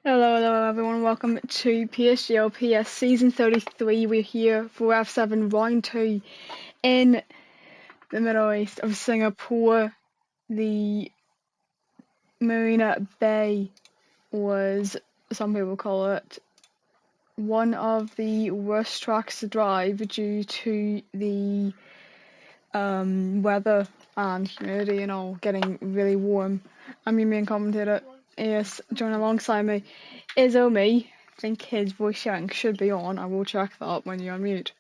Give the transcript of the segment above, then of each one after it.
Hello everyone, welcome to PSGL PS Season 33. We're here for F7 Round 2 in the Middle East of Singapore. The Marina Bay was, some people call it, one of the worst tracks to drive due to the weather and humidity and all getting really warm. I'm your main commentator. Yes, joining alongside me is Omi. I think his voice sharing should be on. I will check that when you're on mute.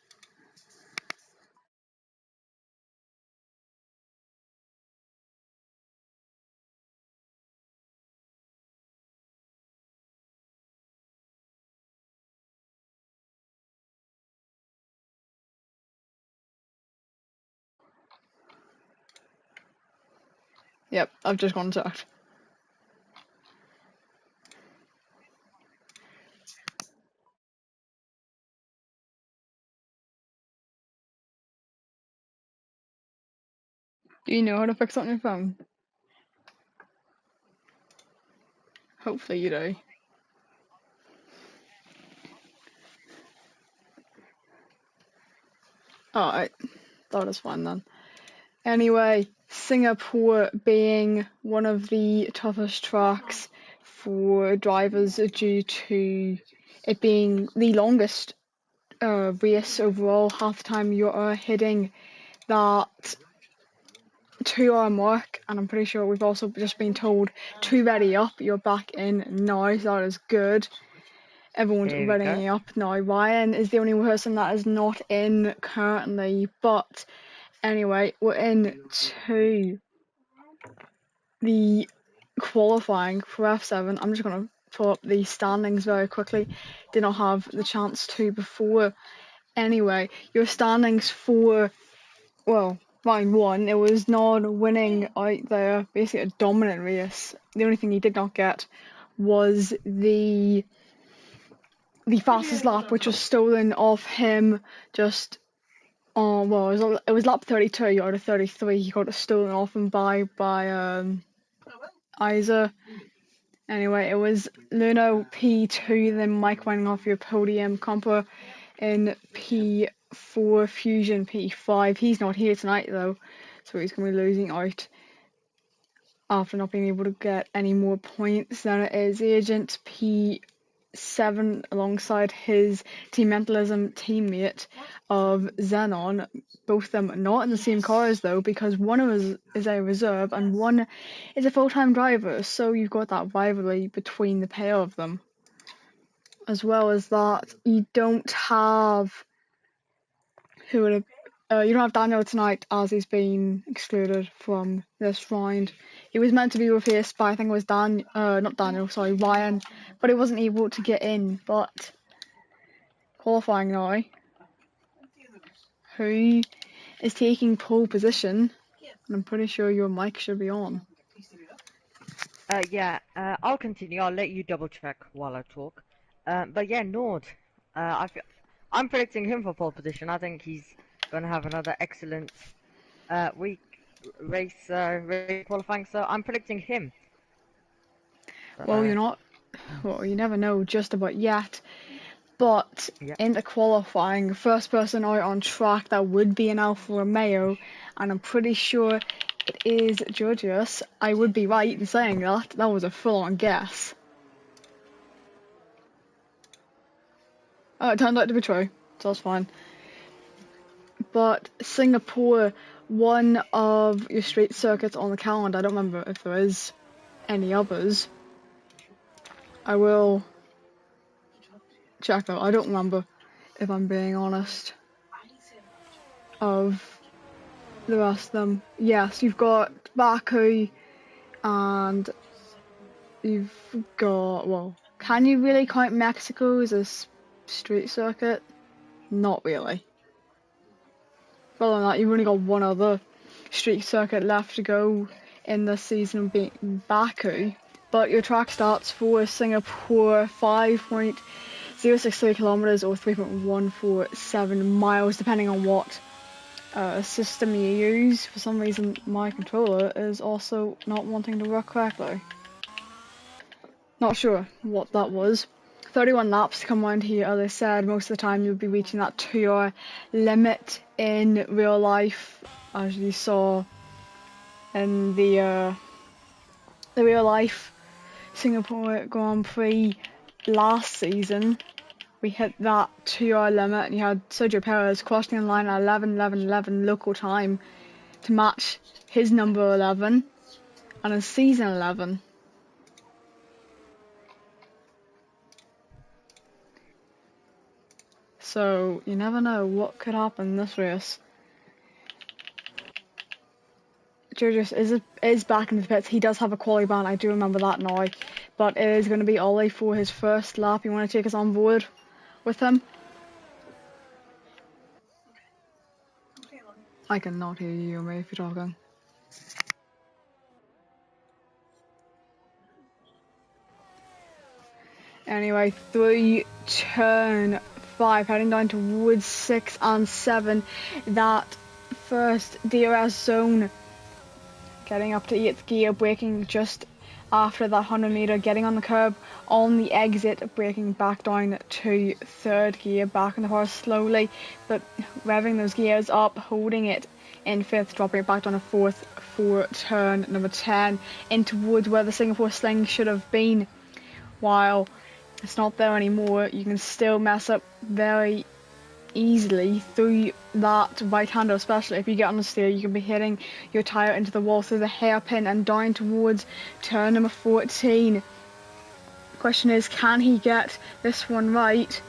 Yep, I've just gone and checked. Do you know how to fix it on your phone? Hopefully you do. Alright, that is fine then. Anyway, Singapore being one of the toughest tracks for drivers due to it being the longest race overall. Half the time you are hitting that 2 hour mark, and I'm pretty sure we've also just been told to ready up. You're back in now, so that is good. Everyone's readying up now. Ryan is the only person that is not in currently, but anyway, we're into the qualifying for F7. I'm just going to pull up the standings very quickly. Did not have the chance to before. Anyway, your standings for, well, round one, it was Nod winning out there, basically a dominant race. The only thing he did not get was the fastest lap, which was stolen off him just it was lap 32 out of 33. He got it stolen off him by Isa. Anyway, it was Luno P2, then Mike winning off your podium, Compa in P4, Fusion P5. He's not here tonight though, so he's going to be losing out after not being able to get any more points. Then it is Agent P7 alongside his Team Mentalism teammate of Xenon. Both of them not in the same cars though, because one of us is a reserve and one is a full-time driver, so you've got that rivalry between the pair of them. As well as that, you don't have you don't have Daniel tonight, as he's been excluded from this round. He was meant to be replaced by, I think it was Ryan, but he wasn't able to get in. But qualifying now, who is taking pole position, and I'm pretty sure your mic should be on. I'll continue. I'll let you double check while I talk. But yeah, Nord. I'm predicting him for pole position. I think he's going to have another excellent race qualifying. So I'm predicting him. Well, you're not. Well, you never know just about yet. But in the qualifying, first person out on track, that would be an Alfa Romeo, and I'm pretty sure it is Georgios. I would be right in saying that. That was a full-on guess. It turned out to be true, so that's fine. But Singapore, one of your street circuits on the calendar. I don't remember if there is any others. I will check though. I don't remember, if I'm being honest, of the rest of them. Yes, you've got Baku, and you've got, well, can you really count Mexico as a street circuit? Not really. Other than that, you've only got one other street circuit left to go in this season, being Baku. But your track starts for Singapore 5.063 kilometers or 3.147 miles, depending on what system you use. For some reason, my controller is also not wanting to work correctly. Not sure what that was. 31 laps to come around here. As I said, most of the time you'll be reaching that 2 hour limit in real life, as you saw in the real life Singapore Grand Prix last season. We hit that 2 hour limit, and you had Sergio Perez crossing the line at 11:11:11 local time to match his number 11 and his season 11. So you never know what could happen in this race. Georgios is back in the pits. He does have a quali ban, I do remember that now. But it is going to be Ollie for his first lap. You want to take us on board with him? I cannot hear you, mate, if you're talking. Anyway, through turn 5, heading down towards 6 and 7. That first DRS zone, getting up to 8th gear, braking just after that 100 metre, getting on the curb on the exit, braking back down to 3rd gear, back in the horse slowly, but revving those gears up, holding it in 5th, dropping it back down to 4th for turn number 10, in towards where the Singapore Sling should have been. While it's not there anymore, you can still mess up very easily through that right hander, especially if you get on the steer. You can be hitting your tyre into the wall through the hairpin and down towards turn number 14. Question is, can he get this one right?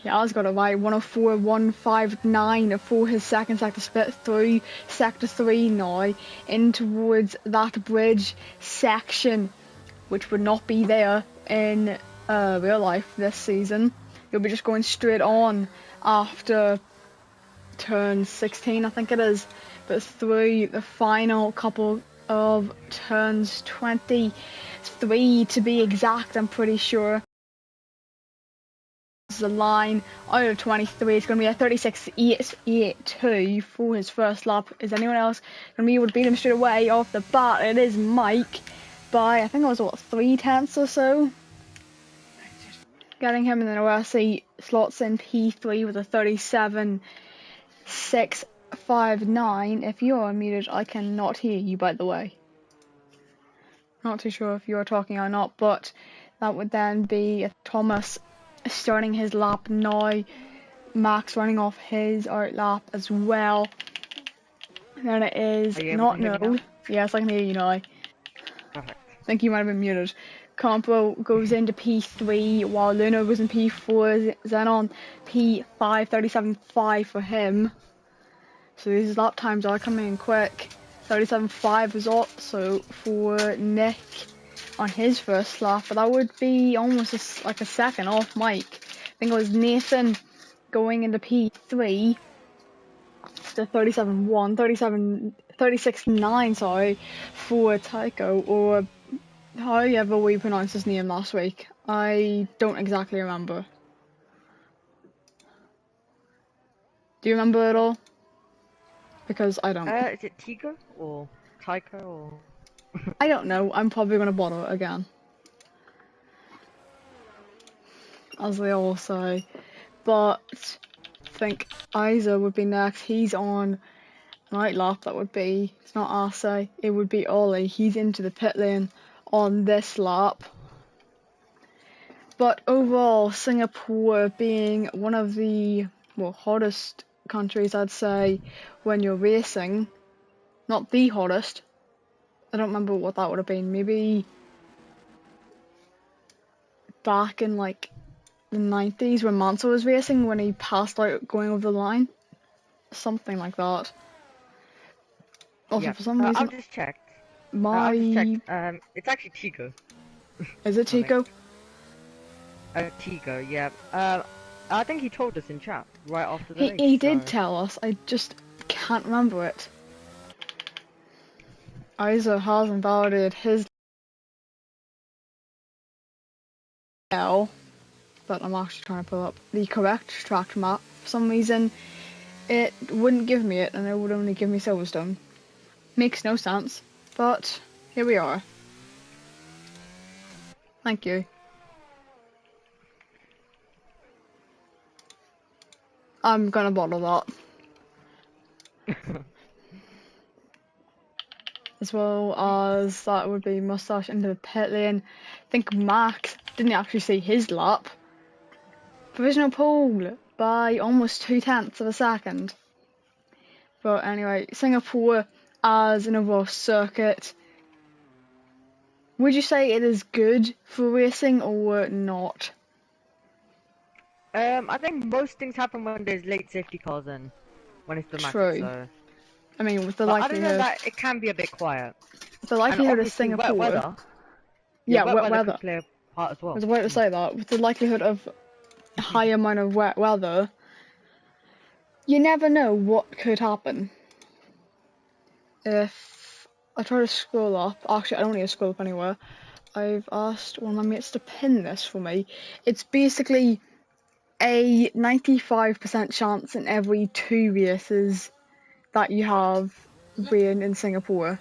He has got it right. 104.159 for his second sector split through sector 3 now, in towards that bridge section, which would not be there in real life this season. You'll be just going straight on after turn 16, I think it is, but through the final couple of turns, 23 to be exact, I'm pretty sure. This is a line out of 23. It's going to be a 36.882 for his first lap. Is anyone else going to be able to beat him straight away off the bat? It is Mike by, I think it was, what, 3/10 or so? Getting him, and then OSC slots in P3 with a 37.659. If you're unmuted, I cannot hear you, by the way. Not too sure if you're talking or not, but that would then be Thomas starting his lap now. Max running off his out lap as well. Then it is not Node. Yes, I can hear you now. Perfect. I think you might have been muted. Campo goes into P3 while Luna was in P4, Xenon P5, 37.5 for him. So these lap times are coming in quick. 37.5 is also for Nick on his first lap, but that would be almost like a second off Mike. I think it was Nathan going into P3 to 37.1, 36.9, sorry, for Tycho, or however we pronounced his name last week. I don't exactly remember. Do you remember at all? Because I don't. Is it Tigo or Tycho or? I don't know. I'm probably going to bottle it again, as they all say. But I think Isa would be next. He's on night lap. That would be. It's not Arce. It would be Ollie. He's into the pit lane on this lap. But overall, Singapore being one of the hottest countries, I'd say, when you're racing. Not the hottest. I don't remember what that would have been. Maybe back in like the 90s when Manso was racing, when he passed out going over the line. Something like that. Also, Yeah. for some reason, I've just checked. my... I've just checked. It's actually Tigo. Is it Tico? Tigo, yeah. I think he told us in chat right after the race. He did tell us. I just can't remember it. Isa has invalidated his L, but I'm actually trying to pull up the correct track map. For some reason, it wouldn't give me it, and it would only give me Silverstone. Makes no sense, but here we are. Thank you. I'm gonna bottle that. As well as that would be Mustache into the pit lane. I think Max didn't actually see his lap. Provisional pole by almost 0.2 of a second. But anyway, Singapore as an overall circuit. Would you say it is good for racing or not? I think most things happen when there's late safety cars and when it's dramatic, True. so... I mean, with the But other than likelihood, that, it can be a bit quiet. the And likelihood of obviously wet Singapore, weather. Yeah, yeah, wet wet weather weather. could play a part as I well. was about to say that. With the likelihood of a high amount of wet weather, you never know what could happen. If I try to scroll up, actually I don't need to scroll up anywhere. I've asked one of my mates to pin this for me. It's basically a 95% chance in every 2 races that you have rain in Singapore.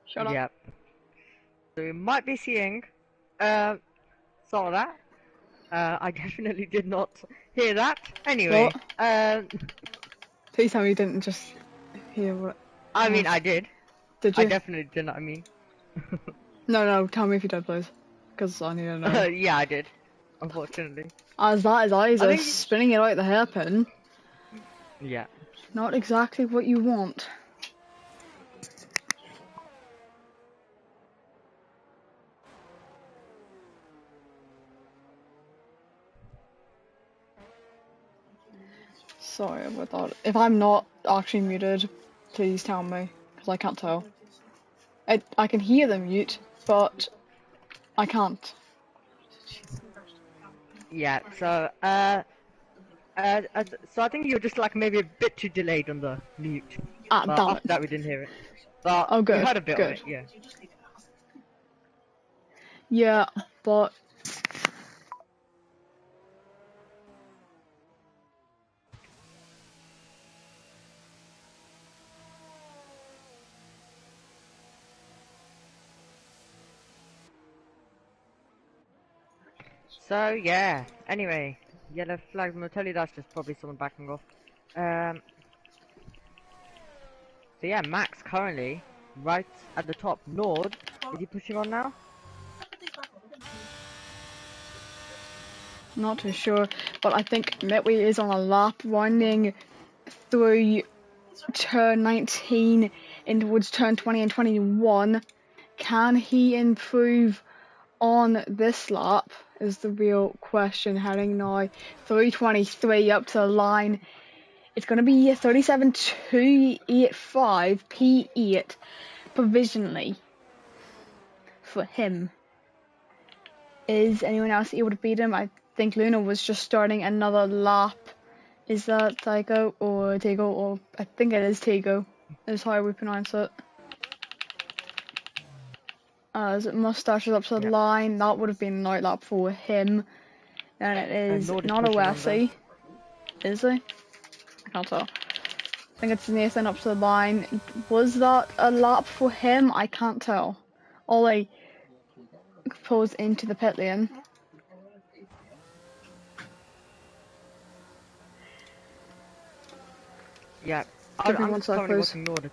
Shut up. Yep. So we might be seeing some of that. I definitely did not hear that. Anyway, What? Please tell me you didn't just hear what. I mean, I did. Did I you? definitely did not. I mean, No, tell me if you did, please. Because I need to know. yeah, I did. Unfortunately. As that his eyes I are think. spinning it out the hairpin. Yeah. Not exactly what you want. Sorry about that. If I'm not actually muted, please tell me, because I can't tell. I can hear the mute, but I can't. Yeah. So so I think you're just like maybe a bit too delayed on the mute. Ah, But damn after it. that, we didn't hear it. But Oh, we good, heard a bit of good. it. Yeah. Yeah, but So yeah. Anyway, yellow flags. I'm gonna tell you that's just probably someone backing off. So yeah, Max currently right at the top. Nord, is he pushing on now? not too sure. But I think Mitway is on a lap running through turn 19 in towards turn 20 and 21. Can he improve on this lap is the real question. Heading now 3:23 up to the line. It's going to be a 37.285 P8 provisionally for him. Is anyone else able to beat him? I think Luna was just starting another lap. Is that Tygo or Tego? Or I think it is Tego. Is how we pronounce it. As Mustache is up to the Yeah. line, that would have been a night lap for him. And it is Nord is not a pushing on there. Wesley. Is he? I can't tell. I think it's Nathan up to the line. Was that a lap for him? I can't tell. Ollie pulls into the pit lane. Yeah. Give me I'm one just sec, currently please. watching Nord.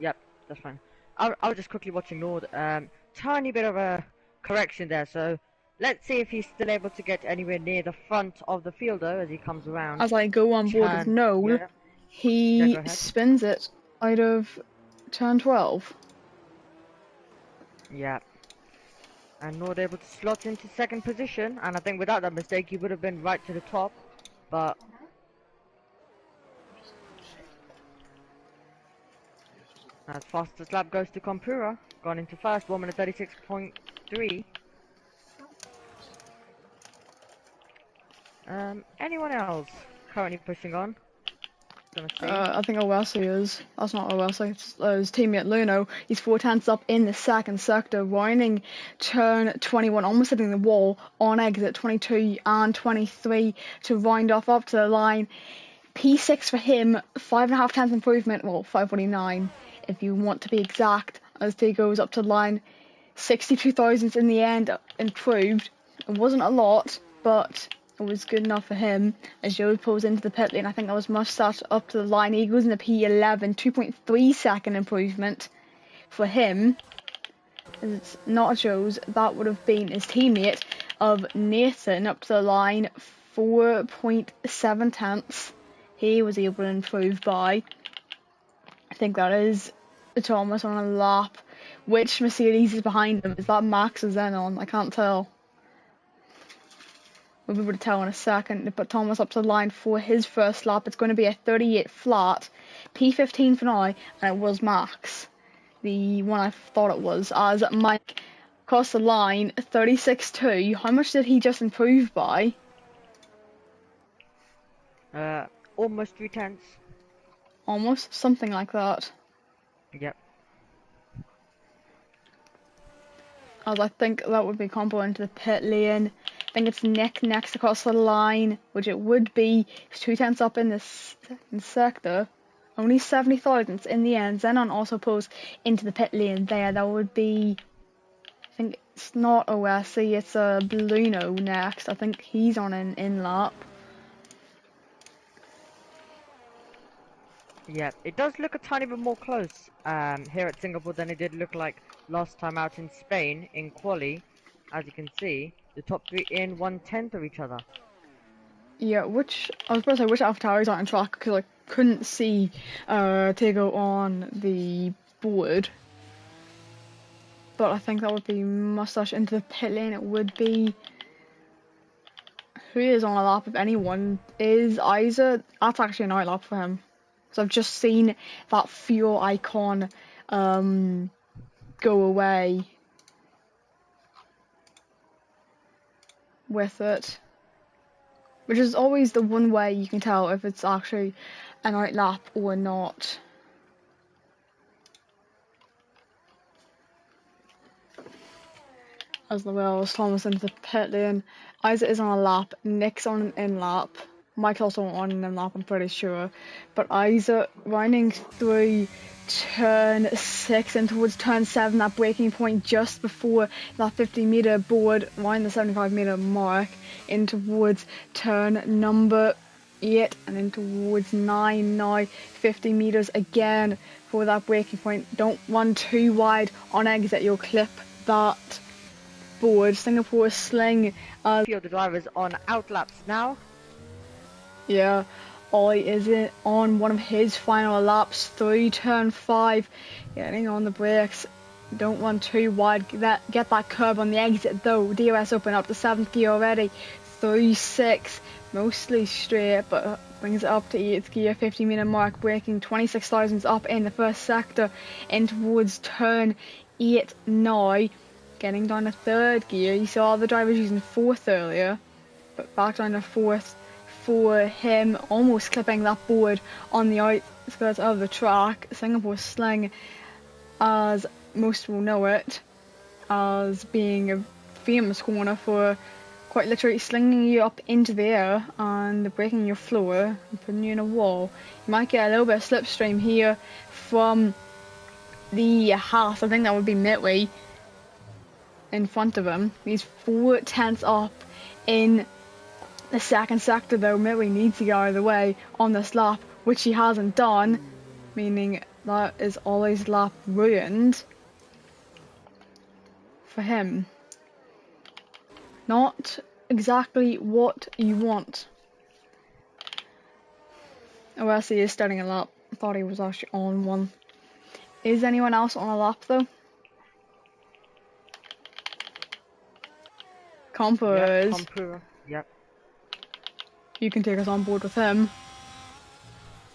Yep, that's fine. I was just quickly watching Nord. Tiny bit of a correction there. So let's see if he's still able to get anywhere near the front of the field though as he comes around. As I go on board with Turn. Noel, Yeah. Yeah. he Go ahead. spins it out of turn 12. Yeah. And Nord able to slot into second position. And I think without that mistake, he would have been right to the top. But as fastest lap goes to Kompura, gone into first, 1 minute 36.3. Anyone else currently pushing on? Gonna see. I think Owasi is. That's not Owasi. It's his teammate Luno. He's 4 tenths up in the second sector, winding turn 21, almost hitting the wall on exit 22 and 23 to wind off up to the line. P6 for him, 5.5 tenths improvement, well, 549 if you want to be exact, as he goes up to the line. 62 thousandths in the end, improved. It wasn't a lot, but it was good enough for him. As Joe pulls into the pit lane, I think that was Mustard up to the line. He goes in the P11, 2.3 second improvement for him. It's not Joe's, that would have been his teammate of Nathan up to the line, 4.7 tenths. He was able to improve by. I think that is Thomas on a lap. Which Mercedes is behind him? Is that Max or Xenon? I can't tell. We'll be able to tell in a second. But Thomas up to the line for his first lap. It's going to be a 38 flat. P15 for now, and it was Max. The one I thought it was. As Mike across the line, 36.2. How much did he just improve by? Almost 3/10. Almost, something like that. Yep. As I think that would be combo into the pit lane. I think it's Nick next across the line, which it would be. He's 2 tenths up in this sector. Only 70 thousandths in the end. Xenon also pulls into the pit lane there. That would be, I think it's not OSC, it's Bluno next. I think he's on an in-lap. Yeah, it does look a tiny bit more close here at Singapore than it did look like last time out in Spain in quali. As you can see, the top three in 1/10 of each other. Yeah, I was about to say which AlphaTauri's on track because I couldn't see Tego on the board. But I think that would be Mustache into the pit lane. It would be, who is on a lap if anyone is Isa. That's actually an out lap for him. So I've just seen that fuel icon go away with it. Which is always the one way you can tell if it's actually an out lap or not. As the Wells, Thomas into the pit lane. Isaac is on a lap, Nick's on an in lap, Mike's also on an in lap, I'm pretty sure. But Isaac winding through turn 6 and towards turn 7, that breaking point just before that 50-meter board, around the 75-meter mark, in towards turn number 8 and in towards 9 now, 50 meters again for that breaking point. Don't run too wide on exit, you'll clip that board. Singapore Sling. Few of the drivers on outlaps now. Yeah, Ollie is on one of his final laps through turn 5, getting on the brakes. Don't run too wide. Get that curb on the exit though. DRS open up to 7th gear already. Through 6, mostly straight, but brings it up to 8th gear, 50-meter mark, braking 26 thousandths up in the first sector, in towards turn 8 now. Getting down to 3rd gear. You saw the drivers using 4th earlier, but back down to 4th for him, almost clipping that board on the outskirts of the track. Singapore Sling, as most will know it, as being a famous corner for quite literally slinging you up into the air and breaking your floor and putting you in a wall. You might get a little bit of slipstream here from the Haas. I think that would be Midway in front of him. He's 4 tenths up in the second sector though. Midway needs to get out of the way on this lap, which he hasn't done, meaning that is Ollie's lap ruined for him. Not exactly what you want. OS he is starting a lap. I thought he was actually on one. Is anyone else on a lap though? Compo is. Yep. You can take us on board with him.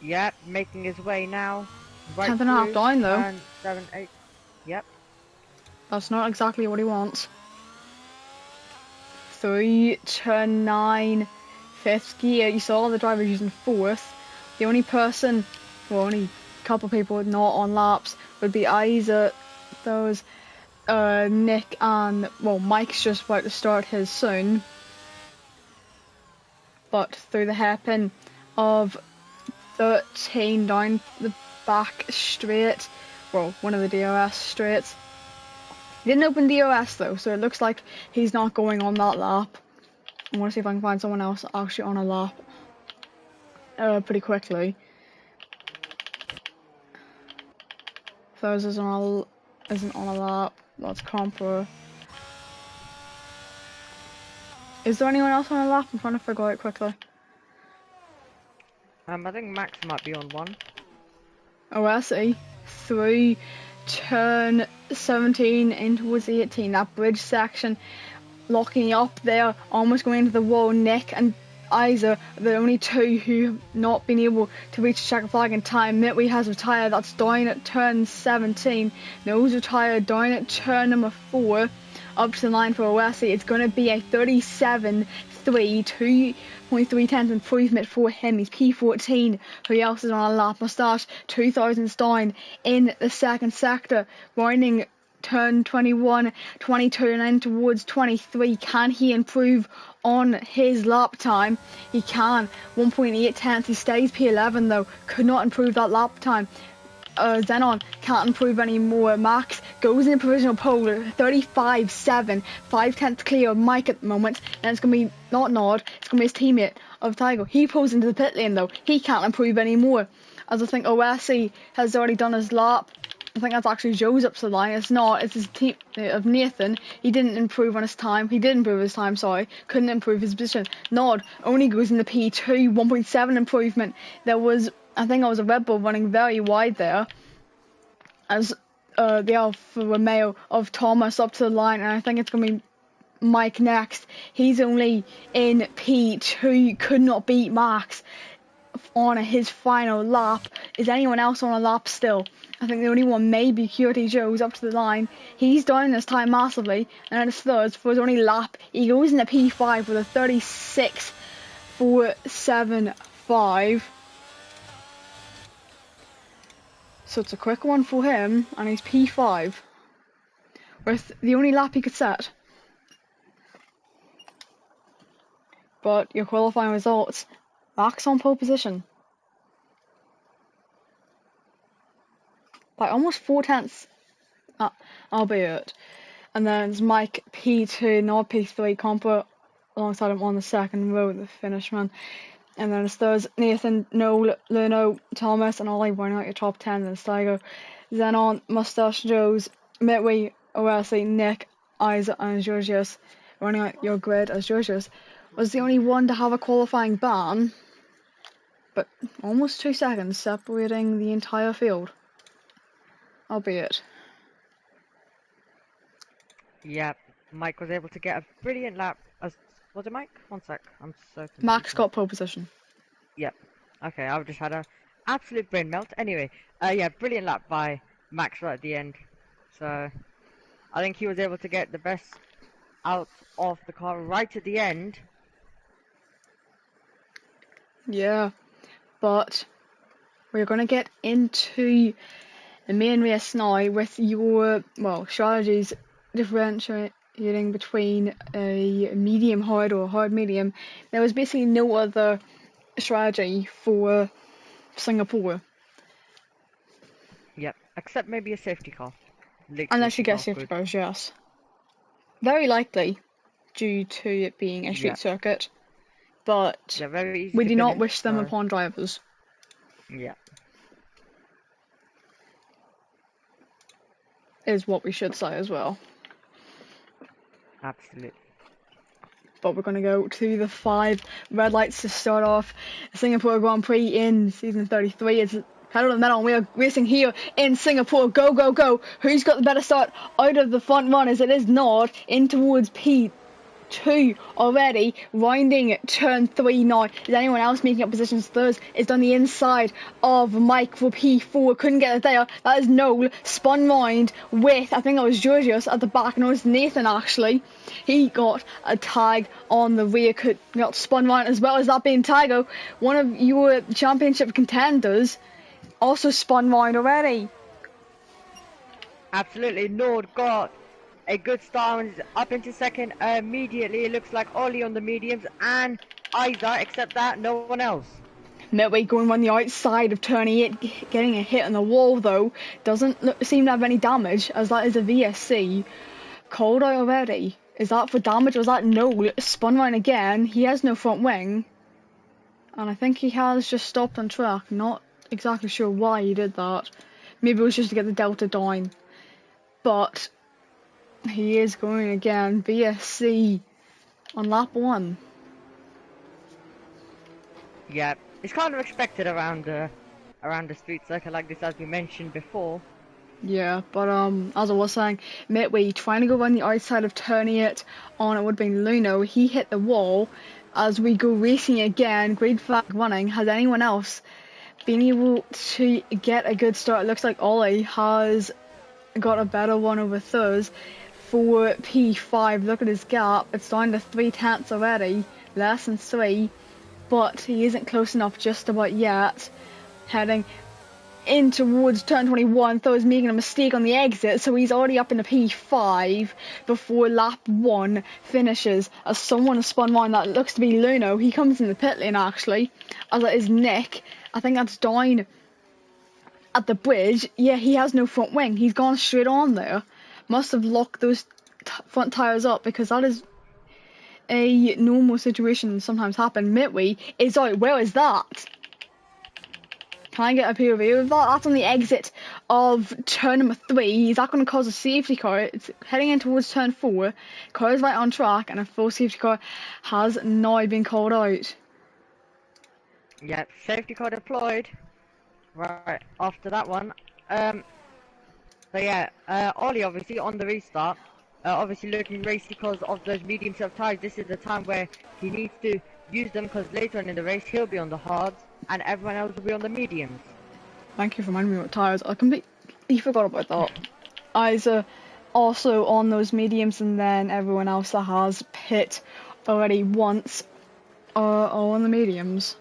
Yep, making his way now. Right 10th and a half down though. Turn 7, 8. Yep. That's not exactly what he wants. 3, turn 9, 5th gear. You saw all the drivers using 4th. The only person, well, only couple people not on laps would be Isa, those Nick and, well, Mike's just about to start his soon. But through the hairpin of 13 down the back straight. Well, one of the DRS straights. He didn't open DRS though, so it looks like he's not going on that lap. I want to see if I can find someone else actually on a lap pretty quickly. Those isn't on a lap. That's Comper. Is there anyone else on a lap? I'm trying to figure out quickly. I think Max might be on one. Oh, I see. Through turn 17 in towards 18. That bridge section, locking up there, almost going into the wall. Nick and Isa, the only two who have not been able to reach the checker flag in time. Mitwee has retired. That's down at turn 17. Nose retired down at turn number 4. Up to the line for Owesi. It's going to be a 37-3, 2.3 tenths improvement for him. He's P14. Who else is on a lap? Moustache 2000s down in the second sector. Rounding turn 21, 22 and then towards 23. Can he improve on his lap time? He can. 1.8 tenths. He stays P11 though. Could not improve that lap time. Zenon can't improve anymore. Max goes in the provisional pole 35-7, 5 tenths clear of Mike at the moment, and it's going to be not Nod, it's going to be his teammate of Tygo. He pulls into the pit lane though. He can't improve anymore, as I think Owesi has already done his lap. I think that's actually Joe's up to the line. It's not. It's his team of Nathan. He didn't improve on his time. He did improve his time, sorry. Couldn't improve his position. Nod only goes in the P2, 1.7 improvement. I think I was a Red Bull running very wide there, as the Alfa Romeo of Thomas up to the line, and I think it's going to be Mike next. He's only in P2, could not beat Max on his final lap. Is anyone else on a lap still? I think the only one may be QT Joe's up to the line. He's down this time massively, and at his third, for his only lap, he goes in the P5 with a 36.475. So it's a quick one for him, and he's P5 with the only lap he could set. But your qualifying results, Max on pole position by almost 4 tenths, albeit. And then it's Mike P2, Nod P3, Compo alongside him on the second row, the finish man. And then there's Nathan, Noel, Luno, Thomas, and Ollie running out your top 10. Then Steiger, Zenon, Moustache, Joes, Mitwee, Owesi, Nick, Isa, and Georgios running out your grid, as Georgios was the only one to have a qualifying ban, but almost 2 seconds separating the entire field, albeit. Yeah, Mike was able to get a brilliant lap. Was it Mike? One sec, I'm so confused. Max got pole position. Yep. Okay, I've just had a absolute brain melt. Anyway, yeah, brilliant lap by Max right at the end. So, I think he was able to get the best out of the car right at the end. Yeah, but we're going to get into the main race now with your, strategies differentiating between a medium hard or hard medium. There was basically no other strategy for Singapore. Yep, except maybe a safety car. Unless you get safety cars, yes. Very likely, due to it being a street circuit. But very easy we to do not finish, wish them upon drivers. Yeah. Is what we should say as well. Absolutely. But we're going to go to the 5 red lights to start off Singapore Grand Prix in season 33. It's pedal to the metal, and we are racing here in Singapore. Go, go, go. Who's got the better start out of the front runners? It is Nord in towards P2 already, winding turn 3 now. Is anyone else making up positions? Third is done the inside of Mike for P4. Couldn't get it there. That is Noel. Spun round with, I think it was Georgios at the back. No, it's Nathan actually. He got a tag on the rear. Got spun round as well as that being Tygo. One of your championship contenders also spun round already. Absolutely. Nord got a good start and up into second immediately. It looks like Ollie on the mediums and Isa, except that no one else. Midway going on the outside of turn 8, getting a hit on the wall though, doesn't seem to have any damage, as that is a VSC. Called out already. Is that for damage or is that no? Spun round again, he has no front wing. And I think he has just stopped on track, not exactly sure why he did that. Maybe it was just to get the delta down. But he is going again, VSC on lap 1. Yeah, it's kind of expected around the street circuit like this, as we mentioned before. Yeah, but as I was saying, midway trying to go around the outside of turn 8 on it would have been Luno. He hit the wall. As we go racing again, green flag running. Has anyone else been able to get a good start? It looks like Ollie has got a better one over Thurs for P5. Look at his gap. It's down to 3/10 already, less than 3, but he isn't close enough just about yet. Heading in towards turn 21, Thur's making a mistake on the exit, so he's already up in the P5 before lap 1 finishes, as someone has spun round. That looks to be Luno. He comes in the pit lane actually, as it is Nick. I think that's down at the bridge. Yeah, he has no front wing. He's gone straight on there. Must have locked those front tyres up, because that is a normal situation, sometimes happen. Midway is out. Where is that? Can I get a POV of that? That's on the exit of turn number 3. Is that going to cause a safety car? It's heading in towards turn 4. Car is right on track, and a full safety car has now been called out. Yep, safety car deployed. Right, after that one. So yeah, Ollie obviously on the restart. Obviously looking race because of those medium self tires. This is the time where he needs to use them, because later on in the race he'll be on the hards and everyone else will be on the mediums. Thank you for reminding me about tyres. I completely forgot about that. Eyes are also on those mediums, and then everyone else that has pit already once are all on the mediums.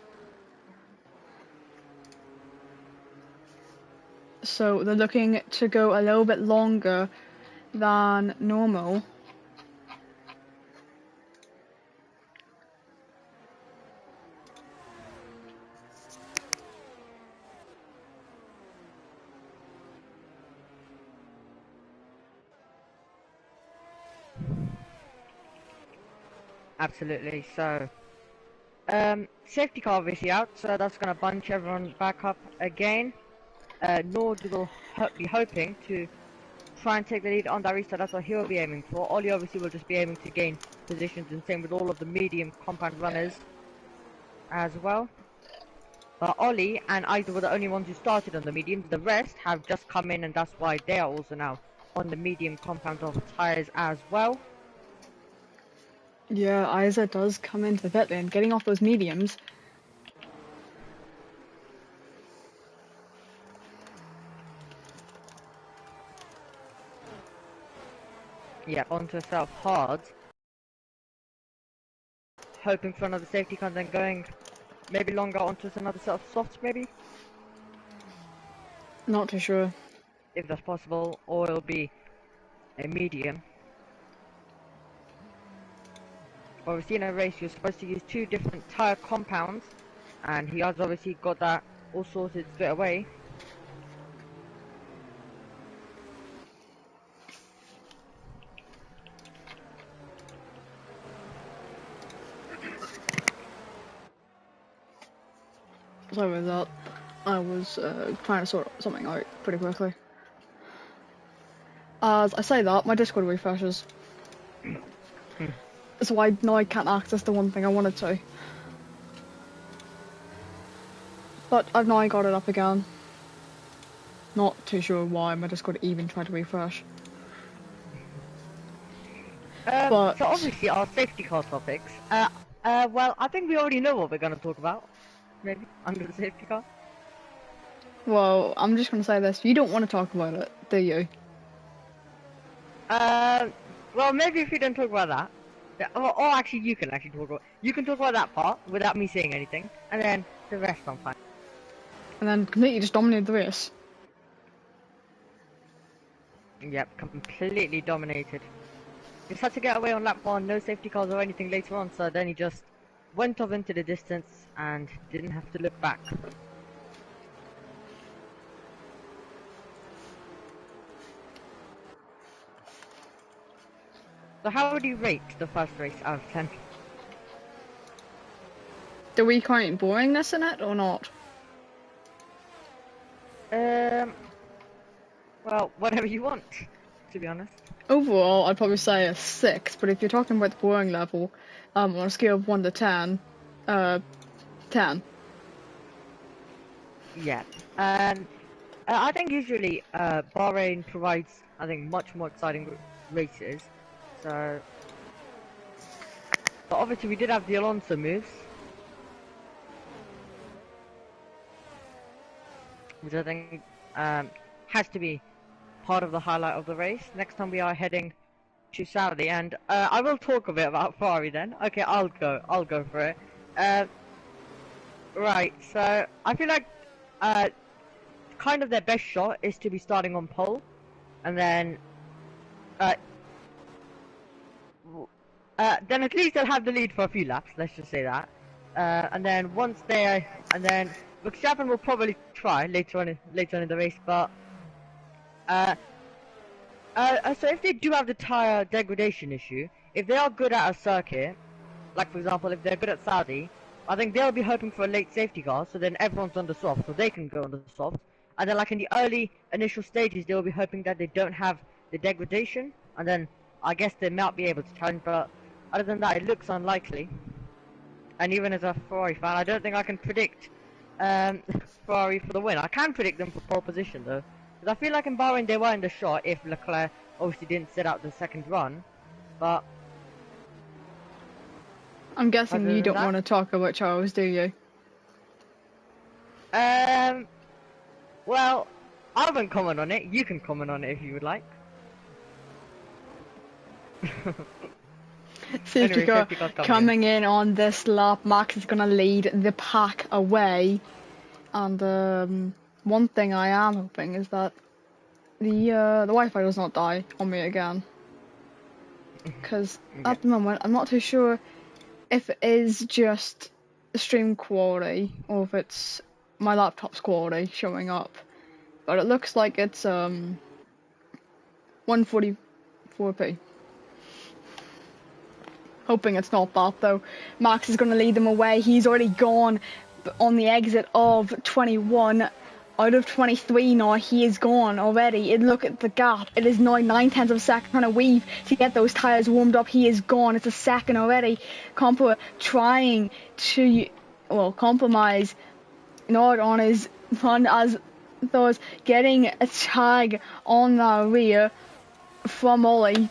So they're looking to go a little bit longer than normal. Absolutely. So safety car obviously out, so that's going to bunch everyone back up again. Nord will be hoping to try and take the lead on that restart. That's what he'll be aiming for. Ollie obviously will just be aiming to gain positions, and same with all of the medium compound runners as well. But Ollie and Isa were the only ones who started on the mediums. The rest have just come in, and that's why they are also now on the medium compound of tyres as well. Yeah, Isa does come into the pit lane, getting off those mediums. Yep, onto herself hard. Hoping for another safety car, then going maybe longer onto another set of softs maybe? Not too sure. If that's possible, or it'll be a medium. Obviously in a race you're supposed to use 2 different tyre compounds, and he has obviously got that all sorted straight away. Sorry about that. I was trying to sort something out pretty quickly. As I say that, my Discord refreshes. So I can't access the one thing I wanted to. But I've now got it up again. Not too sure why my Discord even tried to refresh. But So obviously our safety car topics. Well, I think we already know what we're going to talk about. Maybe under the safety car. well, I'm just gonna say this: you don't want to talk about it, do you? Well, maybe if you don't talk about that, or actually you can actually talk about. You can talk about that part without me saying anything, and then the rest I'm fine. And then completely just dominated the race. Yep, completely dominated. Just had to get away on lap 1, no safety cars or anything later on, so then he just went off into the distance and didn't have to look back. So how would you rate the first race out of 10? Do we count boringness in it or not? Well, whatever you want, to be honest. Overall, I'd probably say a 6, but if you're talking about the boring level, on a scale of 1 to 10, 10. Yeah. I think usually Bahrain provides, I think, much more exciting races. So, but obviously we did have the Alonso moves, which I think has to be part of the highlight of the race. Next time we are heading to Saudi, and I will talk a bit about Ferrari then. Okay, I'll go for it. Right, so I feel like kind of their best shot is to be starting on pole, and then at least they'll have the lead for a few laps. Let's just say that, and then Verstappen will probably try later on in the race, but so if they do have the tire degradation issue, if they are good at a circuit, like for example if they're good at Saudi, I think they'll be hoping for a late safety car, so then everyone's on the soft, so they can go on the soft, and then like in the early initial stages they'll be hoping that they don't have the degradation, and then I guess they might be able to challenge, but other than that it looks unlikely. And even as a Ferrari fan, I don't think I can predict Ferrari for the win. I can predict them for pole position though, because I feel like in Bahrain they were in the shot if Leclerc obviously didn't set out the second run, but I'm guessing other you than don't want to talk about Charles, do you? well, I won't comment on it. You can comment on it if you would like. Safety Anyway, car safety car's coming in on this lap. Max is going to lead the pack away. And one thing I am hoping is that the Wi-Fi does not die on me again. Because at the moment, I'm not too sure if it is just the stream quality or if it's my laptop's quality showing up. But it looks like it's 144p. Hoping it's not that though. Max is going to lead them away. He's already gone on the exit of 21. Out of 23 now, he is gone already. And look at the gap. It is now 9/10 of a second trying to weave to get those tyres warmed up. He is gone. It's a second already. Compo trying to, well, compromise not on his run as those getting a tag on the rear from Ollie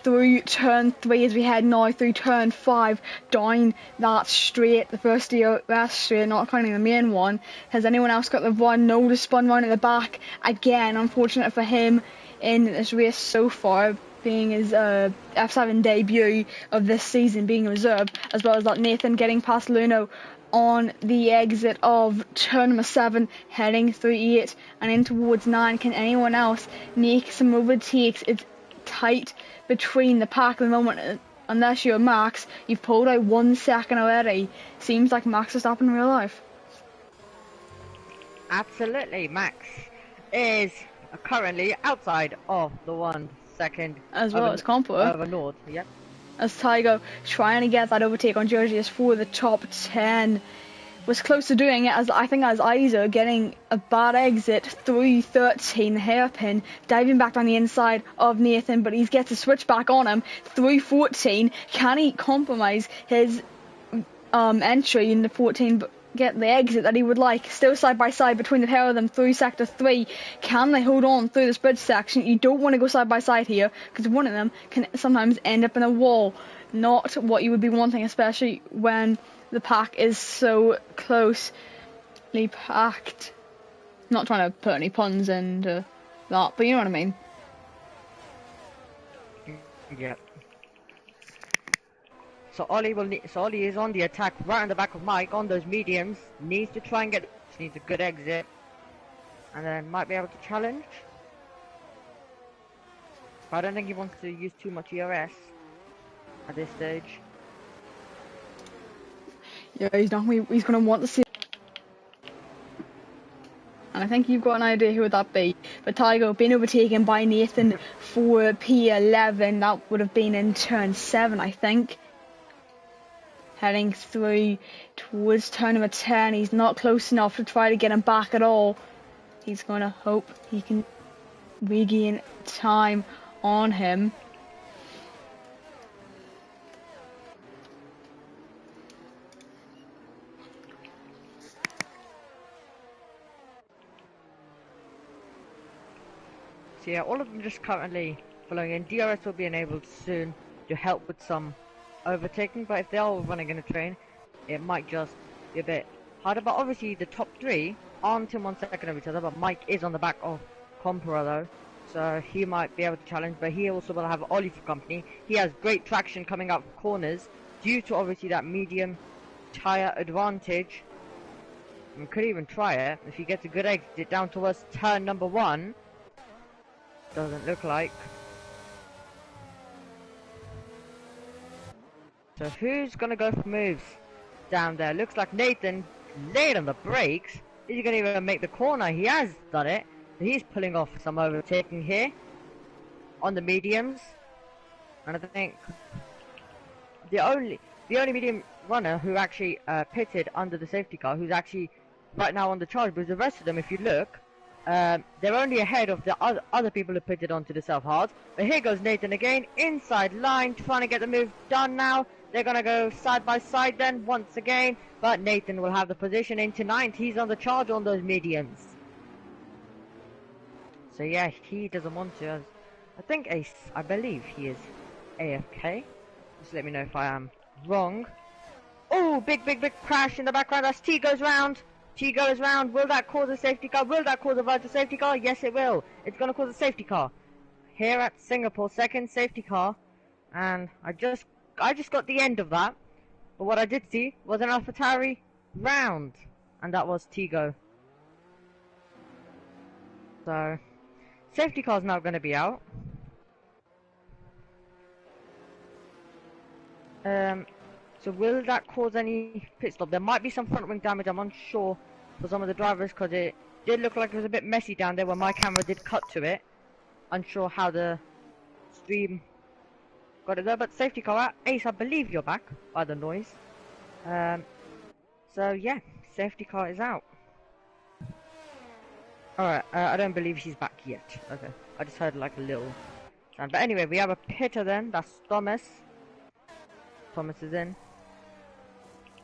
through turn 3 as we head now through turn 5 down that straight, the first DRS straight, not counting the main one. Has anyone else got the run? No, the spun round at the back again. Unfortunate for him in this race so far, being his F7 debut of this season, being reserved, as well as that Nathan getting past Luno on the exit of turn number 7, heading through 8 and in towards 9. Can anyone else make some overtakes? It's tight between the pack at the moment. Unless you're Max, you've pulled out 1 second already. Seems like Max is stopping in real life. Absolutely, Max is currently outside of the 1 second As well as Compo. Over Nord, yep. As Tygo trying to get that overtake on Georgius for the top 10. Was close to doing it, as I think as Isa getting a bad exit through 13, the hairpin, diving back down the inside of Nathan, but he gets a switch back on him through 14. Can he compromise his entry into 14 but get the exit that he would like? Still side by side between the pair of them through sector 3. Can they hold on through this bridge section? You don't want to go side by side here because one of them can sometimes end up in a wall. Not what you would be wanting, especially when the pack is so closely packed. Not trying to put any puns into that, but you know what I mean. Yeah. So Ollie is on the attack right on the back of Mike on those mediums. Needs to try and needs a good exit, and then might be able to challenge. But I don't think he wants to use too much ERS at this stage. Yeah, he's gonna want to see. And I think you've got an idea who would that be. But Tygo being overtaken by Nathan for P11. That would have been in turn 7, I think. Heading through towards turn number 10. He's not close enough to try to get him back at all. He's gonna hope he can regain time on him. So yeah, all of them just currently following in. DRS will be enabled soon to help with some overtaking, but if they are running in a train, it might just be a bit harder. But obviously the top 3 aren't in 1 second of each other, but Mike is on the back of Compera though, so he might be able to challenge, but he also will have Ollie for company. He has great traction coming out of corners due to obviously that medium tyre advantage. And could even try it if he gets a good exit down towards turn number 1. Doesn't look like. So who's gonna go for moves down there? Looks like Nathan laid on the brakes. Is he gonna even make the corner? He has done it. He's pulling off some overtaking here on the mediums. And I think the only medium runner who actually pitted under the safety car, who's actually right now on the charge, because the rest of them, if you look, they're only ahead of the other people who pitted onto the self-hard. But here goes Nathan again, inside line, trying to get the move done now. They're going to go side by side then, once again. But Nathan will have the position into 9th. He's on the charge on those mediums. So yeah, he doesn't want to. I believe he is AFK. Just let me know if I am wrong. Oh, big crash in the background. As T goes round. T goes round. Will that cause a safety car? Will that cause a virtual safety car? Yes, it will. It's going to cause a safety car. Here at Singapore, second safety car. And I just got the end of that. But what I did see was an AlphaTauri round. And that was Tigo. So, safety car's now going to be out. So will that cause any pit stop? There might be some front wing damage, I'm unsure for some of the drivers, because it did look like it was a bit messy down there when my camera did cut to it. Unsure how the stream got it there, but safety car out. Ace, I believe you're back by the noise. So yeah, safety car is out. Alright, I don't believe she's back yet. Okay, I just heard like a little sound. But anyway, we have a pitter then, that's Thomas. Thomas is in.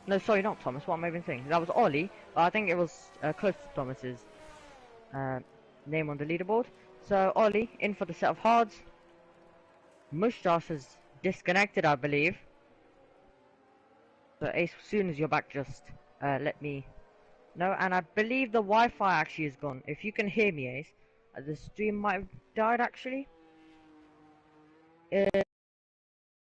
No, sorry, not Thomas. What am I even saying? That was Ollie, but I think it was close to Thomas's name on the leaderboard. So Ollie in for the set of hards. Mustache is disconnected, I believe. So Ace, as soon as you're back, just let me know. And I believe the Wi-Fi actually is gone. If you can hear me, Ace, the stream might have died actually.